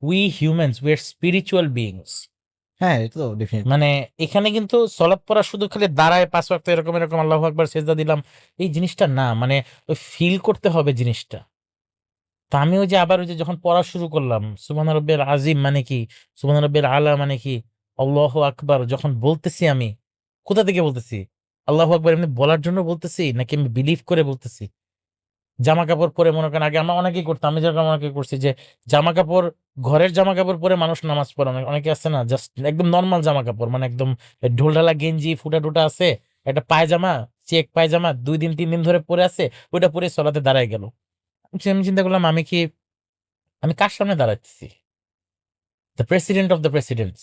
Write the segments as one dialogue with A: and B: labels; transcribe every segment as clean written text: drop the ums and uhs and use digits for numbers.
A: We humans, we are spiritual beings.
B: হ্যাঁ, এটা তো ডেফিনেটলি।
A: মানে এখানে কিন্তু সলাৎ পড়া শুধু খালি দাঁড়ায় 5 ওয়াক্ত এরকম এরকম আল্লাহু আকবার সেজদা দিলাম, এই জিনিসটা না। মানে ওই ফিল করতে হবে জিনিসটা। তা আমি ওই যে আবার ওই যে যখন পড়া শুরু করলাম, সুবহান রাব্বিল আজিম মানে কি, সুবহান রাব্বিল আলা মানে কি, আল্লাহু আকবার যখন বলতেছি আমি, কোথা থেকে বলতেছি? আল্লাহু আকবার এমনি বলার জন্য বলতেছি নাকি আমি বিলিভ করে বলতেছি? জামা কাপড় পরে মনে করেন আগে আমরা অনেকেই করতাম, আমি যেরকম অনেকে করছি যে জামা কাপড়, ঘরের জামা কাপড় পরে মানুষ নামাজ পড়ে, অনেকে আছে না জাস্ট একদম নর্মাল জামা কাপড়, মানে একদম ঢোলঢালা গেঞ্জি ফুটা টুটা আছে, একটা পায়জামা, চেক পায়জামা 2 দিন 3 দিন ধরে পরে আছে, ওইটা পরে সলাতে দাঁড়ায় গেল। আমি চিন্তা করলাম আমি কার সামনে দাঁড়াচ্ছি? The president of the presidents,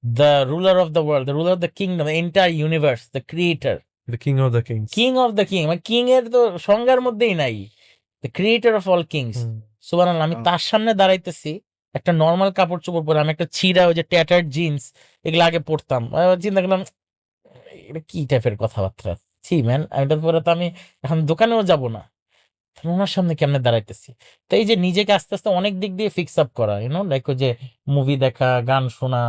A: the ruler of the world, the ruler of the kingdom, entire universe, the creator,
C: The king of the kings.
A: King of the king. মানে কিং এর তো সংজ্ঞার মধ্যেই নাই, the creator of all kings.
C: Hmm.
A: সুবহানাল্লাহ, আমি তার সামনে দাঁড়াইতেছি একটা নর্মাল কাপড় চোপড় পরে, আমি একটা ছিঁড়া ওই যে ট্যাটার্ড জিন্স এগুলো আগে পড়তাম। চিন্তা করলাম এটা কি টাইপের কথাবার্তা, ছি ম্যান, এটার পরে তো আমি এখন দোকানেও যাব না, আমি ওনার সামনে কেমনে দাঁড়াইতেছি? তো এই যে নিজেকে আস্তে আস্তে অনেক দিক দিয়ে ফিক্স আপ করা, লাইক ওই যে মুভি দেখা, গান শোনা।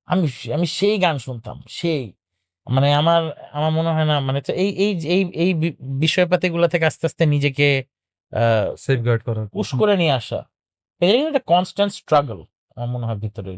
A: আমি আমি সেই গান শুনতাম সেই, মানে আমার আমার মনে হয় না, মানে তো এই এই এই এই বিষয়পাতিগুলো থেকে আস্তে আস্তে নিজেকে
C: Safeguard করার।
A: পুশ করে নিয়ে আসা, এটা কিন্তু একটা কনস্ট্যান্ট স্ট্রাগল আমার মনে হয় ভিতরে।